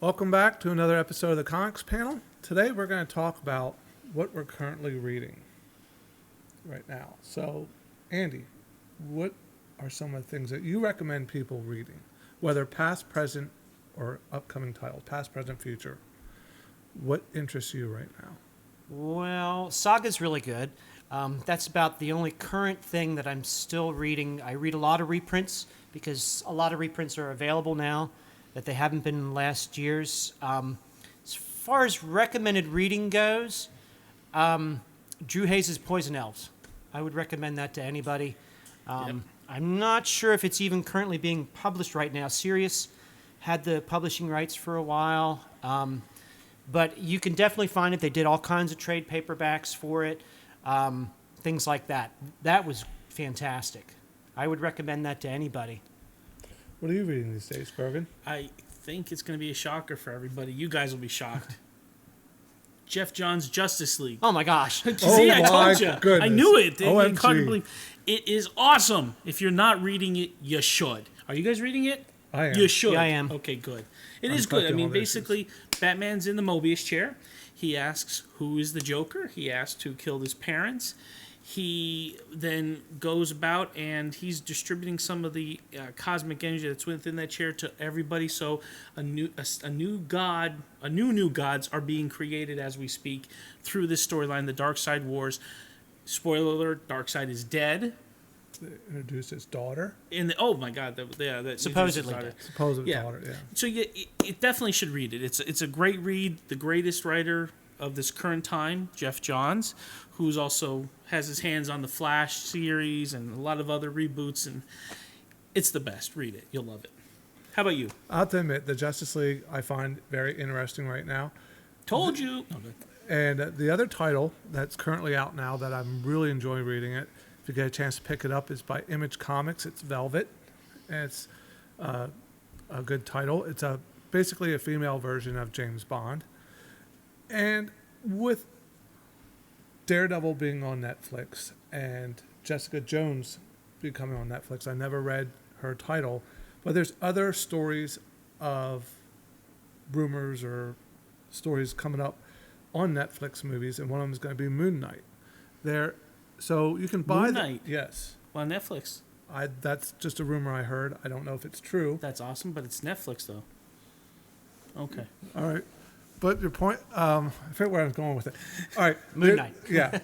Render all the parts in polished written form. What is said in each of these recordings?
Welcome back to another episode of the Comics Panel. Today we're going to talk about what we're currently reading right now. So, Andy, what are some of the things that you recommend people reading, whether past, present, or upcoming titles, past, present, future? What interests you right now? Well, Saga's really good. That's about the only current thing that I'm still reading. I read a lot of reprints because a lot of reprints are available now that they haven't been in last year's. As far as recommended reading goes, Drew Hayes' Poison Elves. I would recommend that to anybody. I'm not sure if it's even currently being published right now. Sirius had the publishing rights for a while, but you can definitely find it. They did all kinds of trade paperbacks for it, things like that. That was fantastic. I would recommend that to anybody. What are you reading these days, Bergen? I think it's going to be a shocker for everybody. You guys will be shocked. Jeff Johns' Justice League. Oh my gosh. See, I told you. Goodness. I knew it. OMG. You couldn't believe. It is awesome. If you're not reading it, you should. Are you guys reading it? I am. You should. Yeah, I am. Okay, good. It is good. I collecting mean, all the basically, Batman's in the Mobius chair. He asks who is the Joker. He asks who killed his parents. He then goes about and he's distributing some of the cosmic energy that's within that chair to everybody. So a new gods are being created as we speak through this storyline, the Darkseid Wars. Spoiler alert: Darkseid is dead. They introduced his daughter. Oh my God! That Supposedly dead. Supposed Yeah. daughter, yeah. So it definitely should read it. It's a great read. The greatest writer of this current time, Jeff Johns, who's also has his hands on the Flash series and a lot of other reboots, and it's the best. Read it. You'll love it. How about you? I'll have to admit, the Justice League I find very interesting right now. Told you. And the other title that's currently out now that I'm really enjoying reading it, if you get a chance to pick it up, is by Image Comics. It's Velvet. And it's a good title. It's basically a female version of James Bond. And with Daredevil being on Netflix and Jessica Jones becoming on Netflix, I never read her title, but there's other stories of rumors or stories coming up on Netflix movies, and one of them is going to be Moon Knight. So you can buy Moon Knight? Yes. On Netflix. That's just a rumor I heard. I don't know if it's true. That's awesome, but it's Netflix though. Okay. All right. But your point, I forget where I was going with it. All right. Moon Knight. Yeah.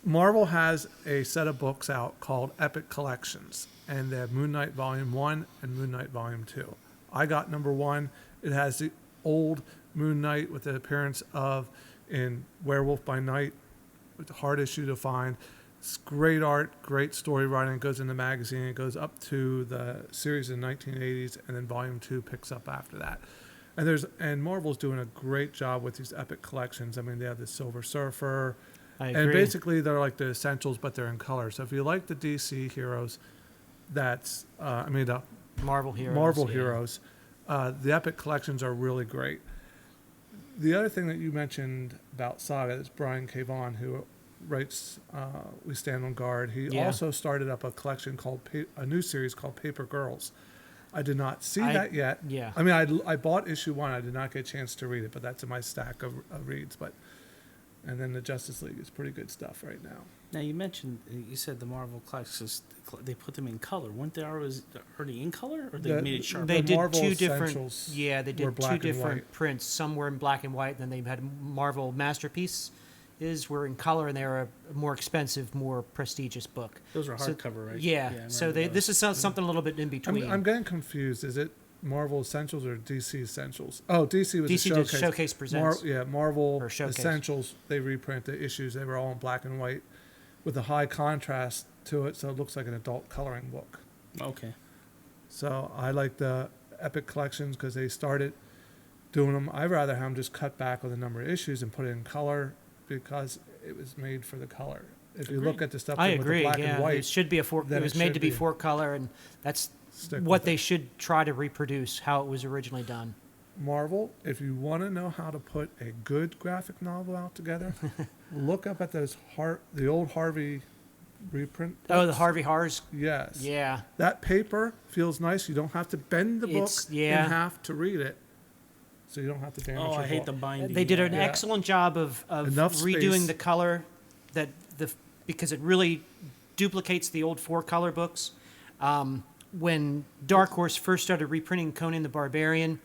Marvel has a set of books out called Epic Collections, and they have Moon Knight Volume 1 and Moon Knight Volume 2. I got number 1. It has the old Moon Knight with the appearance of in Werewolf by Night, with a hard issue to find. It's great art, great story writing. It goes in the magazine. It goes up to the series in the 1980s, and then Volume 2 picks up after that. And Marvel's doing a great job with these epic collections. I mean, they have the Silver Surfer, I agree. and basically they're like the essentials, but they're in color. So if you like the DC heroes, the Marvel heroes. Marvel yeah. heroes, the epic collections are really great. The other thing that you mentioned about Saga is Brian K. Vaughan, who writes We Stand on Guard. He Yeah. also started up a collection called a new series called Paper Girls. I did not see that yet. Yeah. I mean, I bought issue 1. I did not get a chance to read it, but that's in my stack of reads. And then the Justice League is pretty good stuff right now. Now you said the Marvel classics, they put them in color. Weren't they already in color, or they made it sharp? They did Marvel two different. Essentials Yeah, they were did black two and different white. prints. Some were in black and white, and then they had Marvel Masterpiece. Were in color, and they were a more expensive, more prestigious book. Those were So- hardcover, right? Yeah. I So remember this those. is something a little bit in between. I'm getting confused. Is it Marvel Essentials or DC Essentials? Oh, DC was DC a did showcase. Showcase Presents. Marvel Or Showcase. Essentials. They reprint the issues. They were all in black and white with a high contrast to it, so it looks like an adult coloring book. Okay. So I like the Epic Collections because they started doing them. I'd rather have them just cut back on the number of issues and put it in color because it was made for the color. If you look Agreed. at the stuff I with the agree. black Yeah, and white, it should be then It was it made should to be be. 4 color, and that's stick what with they it. should try to reproduce. How it was originally done. Marvel, if you want to know how to put a good graphic novel out together, look up at the old Harvey reprint. Oh, the books. Harvey Horrors. Yes. Yeah. That paper feels nice. You don't have to bend the book It's- yeah. in half to read it. so you don't have to damage Oh, your I hate book. the binding. They did an Yeah. excellent job of Enough redoing space. the color because it really duplicates the old 4-color books. When Dark Horse first started reprinting Conan the Barbarian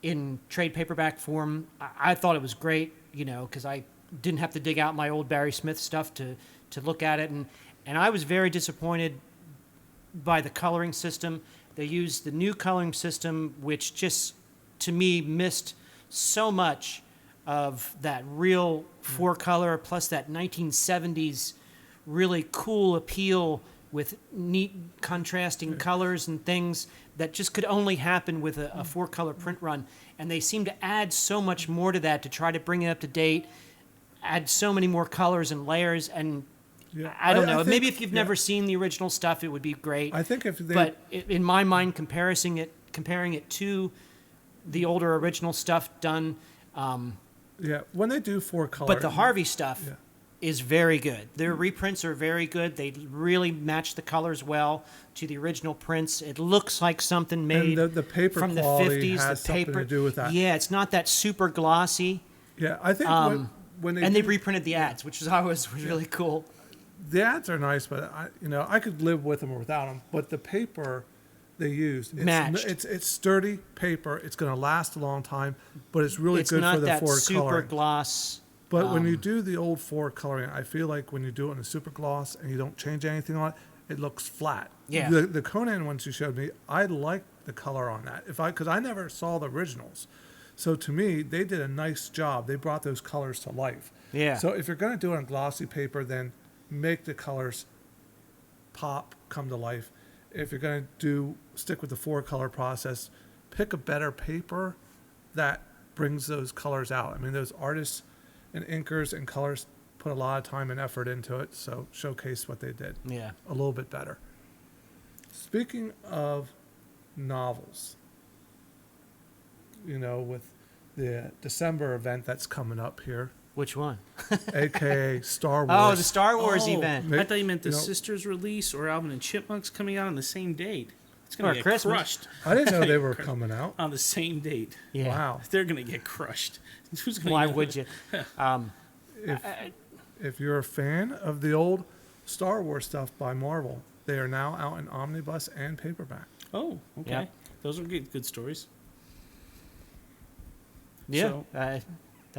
in trade paperback form, I thought it was great, because I didn't have to dig out my old Barry Smith stuff to look at it, and I was very disappointed by the coloring system. They used the new coloring system, which just, to me, missed so much of that real 4-color plus that 1970s really cool appeal with neat contrasting colors and things that just could only happen with a 4-color print run. And they seem to add so much more to that to try to bring it up to date, add so many more colors and layers. And Yeah. I don't know. think- Maybe if you've yeah. never seen the original stuff, it would be great. I think if they, But in my mind, comparing it to the older original stuff done, when they do 4-color, but the Harvey stuff Yeah. is very good. Their reprints are very good. They really match the colors well to the original prints. It looks like something made the paper from the quality 50s. has The something paper, to do with that. Yeah, it's not that super glossy. Yeah, I think when they And they do- reprinted the ads, which is always really cool. the ads are nice, but I could live with them or without them. But the paper they used, Matched. it's sturdy paper. It's going to last a long time, but it's really It's good not for the that 4 super coloring. gloss. But when you do the old 4 coloring, I feel like when you do it in a super gloss and you don't change anything on it, it looks flat. Yeah. The Conan ones you showed me, I like the color on that. Because I never saw the originals, so to me they did a nice job. They brought those colors to life. Yeah. So if you're going to do it on glossy paper, then make the colors pop, come to life. If you're going to stick with the 4-color process, pick a better paper that brings those colors out. I mean, those artists and inkers and colors put a lot of time and effort into it, so showcase what they did Yeah. a little bit better. Speaking of novels, with the December event that's coming up here, Which one? aka Star Wars. Oh, the Star Wars Oh, event. I thought you meant the You know- Sisters release or Alvin and Chipmunks coming out on the same date. It's Or gonna get Christmas. crushed I didn't know they were coming out. on the same date. Yeah. Wow. They're gonna get crushed. Who's gonna Why get- would you? If you're a fan of the old Star Wars stuff by Marvel, they are now out in omnibus and paperback. Oh, okay. Yep. Those are good stories. Yeah, So-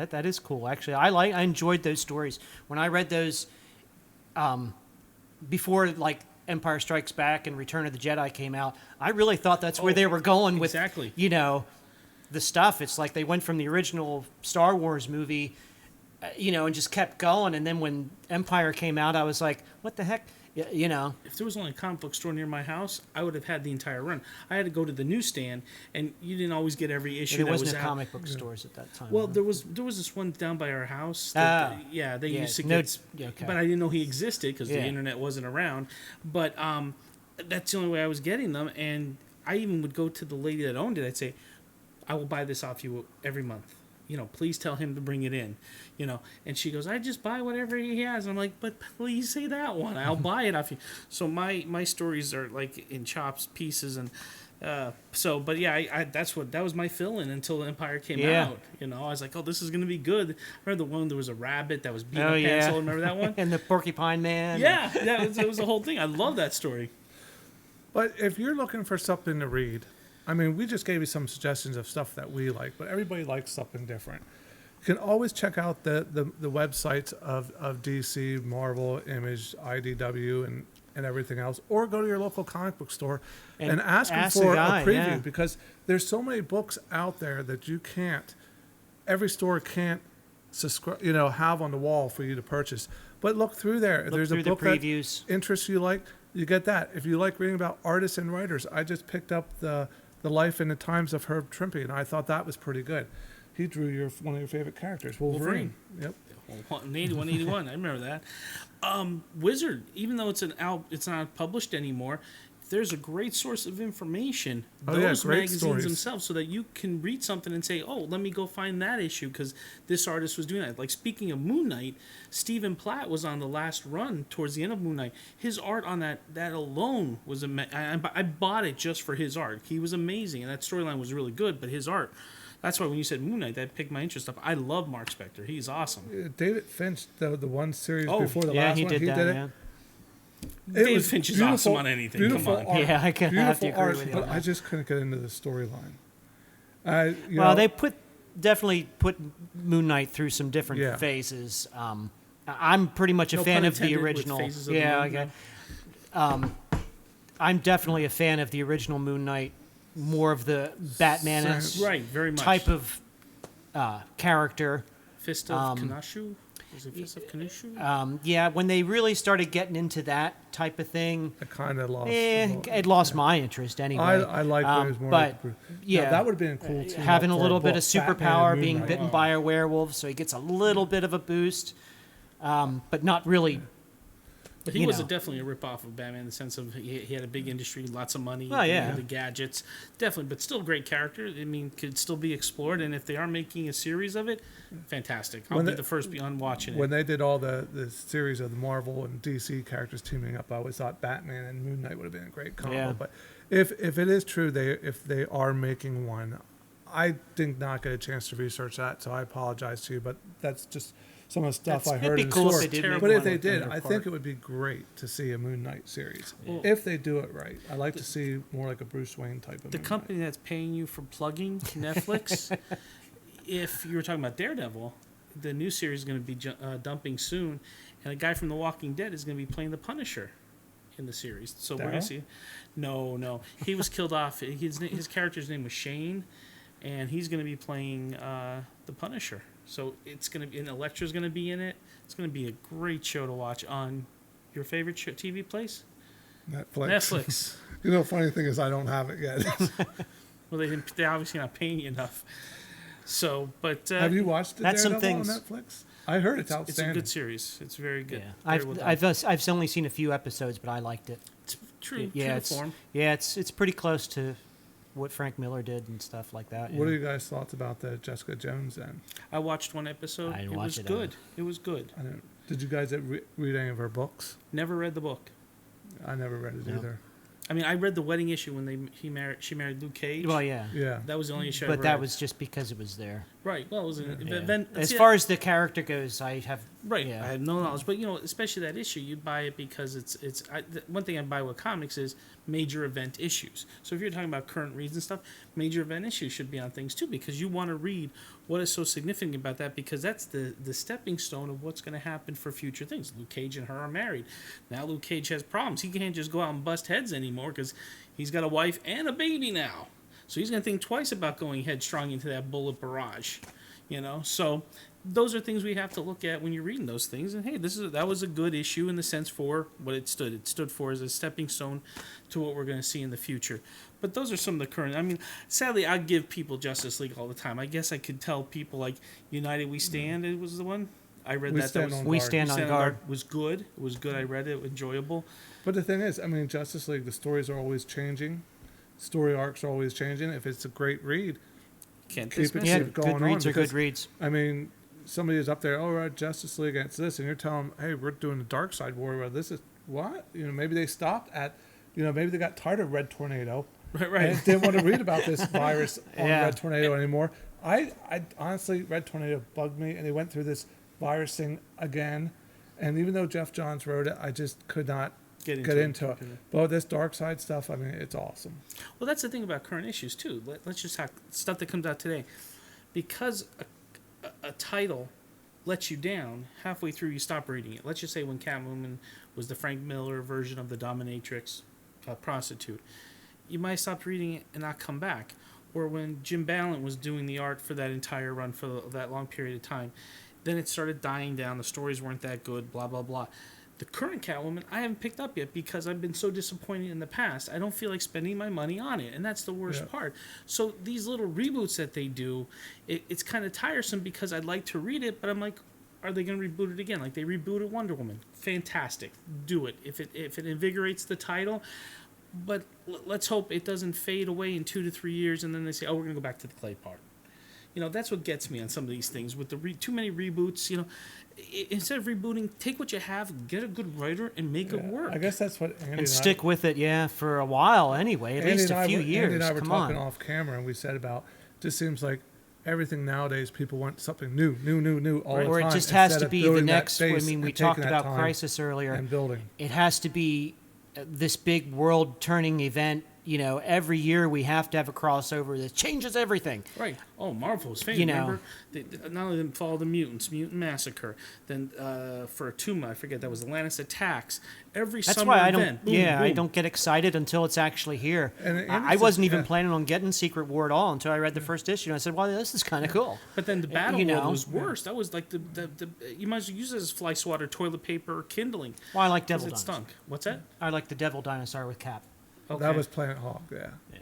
that is cool. Actually, I enjoyed those stories when I read those. Before like Empire Strikes Back and Return of the Jedi came out, I really thought that's where Oh, they were going with exactly. the stuff. It's like they went from the original Star Wars movie, and just kept going. And then when Empire came out, I was like, what the heck, If there was only a comic book store near my house, I would have had the entire run. I had to go to the newsstand, and you didn't always get every issue There that wasn't was a out. comic book stores at that time. Well, huh? there was this one down by our house. That, Ah. they Yeah, used to no- get, yeah, okay. but I didn't know he existed because Yeah. the internet wasn't around. But that's the only way I was getting them, and I even would go to the lady that owned it. I'd say, "I will buy this off you every month. Please tell him to bring it in." And she goes, "I just buy whatever he has." I'm like, "But please say that one. I'll buy it off you." So my stories are like in chops, pieces, and. But yeah, that was my fill-in until Empire came Yeah. out. I was like, oh, this is gonna be good. I remember the one there was a rabbit that was beating Oh, a yeah. pencil. Remember that one? and the Porcupine Man. Yeah, it was the whole thing. I love that story. But if you're looking for something to read, I mean, we just gave you some suggestions of stuff that we like, but everybody likes something different. You can always check out the websites of DC, Marvel, Image, IDW, and everything else, or go to your local comic book store and ask them ask the for guy, a preview, yeah. because there's so many books out there that every store can't subscribe, have on the wall for you to purchase. But look through there. If Look there's through a the book that previews. interests you like, you get that. If you like reading about artists and writers, I just picked up the life and the times of Herb Trimpe, and I thought that was pretty good. He drew one of your favorite characters, Wolverine. Yep. 181. I remember that. Wizard, even though it's not published anymore, there's a great source of information. Oh, yeah, Those great magazines stories. themselves, so that you can read something and say, "Oh, let me go find that issue because this artist was doing that." Like speaking of Moon Knight, Stephen Platt was on the last run towards the end of Moon Knight. His art on that alone was amazing. I bought it just for his art. He was amazing, and that storyline was really good. But his art, That's why when you said Moon Knight, that piqued my interest up. I love Mark Spector. He's awesome. David Finch, the one series Oh, before the Yeah, last he one, did he that. did it. Yeah. It David was Finch is beautiful- awesome on anything. Come beautiful on. art, Yeah, I have to beautiful agree art, with you but on I that. just couldn't get into the storyline. Well, they definitely put Moon Knight through some different Yeah. phases. I'm pretty much a No fan pun of the intended with original. Phases of the Yeah, Moon, okay. I'm definitely a fan of the original Moon Knight, more of the Batman Right, very much. type of character. Fist of Kanashu? Is it Fist of Kanashu? Yeah, when they really started getting into that type of thing, I kind of lost. it lost my interest anyway. I like it was more. but like, now, yeah, that would have been cool too. having a little bit of Batman and superpower, Moon being Knight. bitten by a werewolf, so he gets a little bit of a boost, but not really. But he you was know. definitely a rip-off of Batman in the sense of he had a big industry, lots of money, Oh, yeah. the gadgets. Definitely, but still a great character. I mean, could still be explored. And if they are making a series of it, fantastic. I'll When be they- the first on watching When it. they did all the series of the Marvel and DC characters teaming up, I always thought Batman and Moon Knight would have been a great combo. Yeah. But if it is true, if they are making one, I did not get a chance to research that, so I apologize to you. But that's just some of the stuff I It'd heard be in cool if the they story. did make But if one they with did, their I part. think it would be great to see a Moon Knight series. Well- If they do it right, I like to see more like a Bruce Wayne type of. The Moon company that's paying you for plugging Netflix, if you were talking about Daredevil, the new series is going to be dumping soon, and a guy from The Walking Dead is going to be playing the Punisher in the series. So we're going Daryl? to see. No, he was killed off. His character's name was Shane, and he's going to be playing the Punisher. So it's going to be, and Elektra's going to be in it. It's going to be a great show to watch on your favorite TV place, Netflix. Netflix. You know, funny thing is, I don't have it yet. Well, they're obviously not paying you enough. So, but have you watched the That's some Daredevil on things- Netflix? I heard it's It's a outstanding. good series. It's very good. Yeah, Very well done. I've only seen a few episodes, but I liked it. It's true. Yeah, true to it's form. yeah, it's pretty close to what Frank Miller did and stuff like that. What yeah. are you guys' thoughts about the Jessica Jones then? I watched one episode. I didn't It watch was it, good. It was good. I don't. Did you guys read any of her books? Never read the book. I never read it No. either. I mean, I read the wedding issue when she married Luke Cage. Well, yeah, Yeah. That was the only issue I but read. that was just because it was there. right. Well, it was an, Yeah. then As see, far as the character goes, I have right. yeah. I have no knowledge, but especially that issue, you buy it because one thing I buy with comics is major event issues. So if you're talking about current reads and stuff, major event issues should be on things too, because you want to read what is so significant about that, because that's the stepping stone of what's going to happen for future things. Luke Cage and her are married. Now Luke Cage has problems. He can't just go out and bust heads anymore because he's got a wife and a baby now. So he's going to think twice about going headstrong into that bullet barrage. So those are things we have to look at when you're reading those things. And hey, that was a good issue in the sense for what it stood. It stood for as a stepping stone to what we're going to see in the future. But those are some of the current. I mean, sadly, I give people Justice League all the time. I guess I could tell people like United We Stand. It was the one I read. We that Stand was, on We Guard. Stand on Guard. was good. It was good. I read it. Enjoyable. But the thing is, I mean, Justice League, the stories are always changing. Story arcs are always changing. If it's a great read, Can't Keep it dismiss Yeah, it. Keep going good reads on are good because- reads. I mean, somebody is up there, oh, right, Justice League against this, and you're telling them, hey, we're doing the Dark Side War. Well, this is what? Maybe they stopped at, maybe they got tired of Red Tornado. Right. And didn't want to read about this virus on Yeah. Red Tornado anymore. I honestly, Red Tornado bugged me, and they went through this virus thing again. And even though Jeff Johns wrote it, I just could not get into it. But this Dark Side stuff, I mean, it's awesome. Well, that's the thing about current issues too. Let's just talk stuff that comes out today, because a title lets you down halfway through. You stop reading it. Let's just say when Catwoman was the Frank Miller version of the dominatrix prostitute, you might stop reading it and not come back. Or when Jim Ballant was doing the art for that entire run for that long period of time, then it started dying down. The stories weren't that good. Blah blah blah. The current Catwoman, I haven't picked up yet because I've been so disappointed in the past. I don't feel like spending my money on it, and that's the worst Yeah. part. So these little reboots that they do, it's kind of tiresome because I'd like to read it, but I'm like, are they going to reboot it again? Like they rebooted Wonder Woman. Fantastic. Do it. If it invigorates the title, but let's hope it doesn't fade away in 2 to 3 years, and then they say, oh, we're going to go back to the clay part. That's what gets me on some of these things with the too many reboots. Instead of rebooting, take what you have, get a good writer, and make it work. I guess that's what Andy And stick with it, yeah, for a while anyway, at least a few years. Andy and I were Come talking on. off camera, and we said about just seems like everything nowadays, people want something new all the Or time. it just has instead to of be the building that next. I base mean, we and taking talked that about time Crisis earlier. and building. It has to be this big world-turning event. You know, every year we have to have a crossover that changes everything. Right. Oh, Marvel's fame. You know. Remember, not only them follow the mutants, Mutant Massacre. Then for Tuma, I forget that was Atlantis Attacks. Every That's summer why I event. don't. Boom, I boom. don't get excited until it's actually here. And the I images- wasn't even yeah. planning on getting Secret War at all until I read the first issue. And I said, "Well, this is kind of cool." But then the Battle you World know. was worse. That was like the you might as well use it as fly swatter, toilet paper, or kindling. Well, I like 'Cause Devil it Dinosaur. stunk. What's that? I like the Devil Dinosaur with Cap. Okay. That was Planet Hog, yeah. Yeah.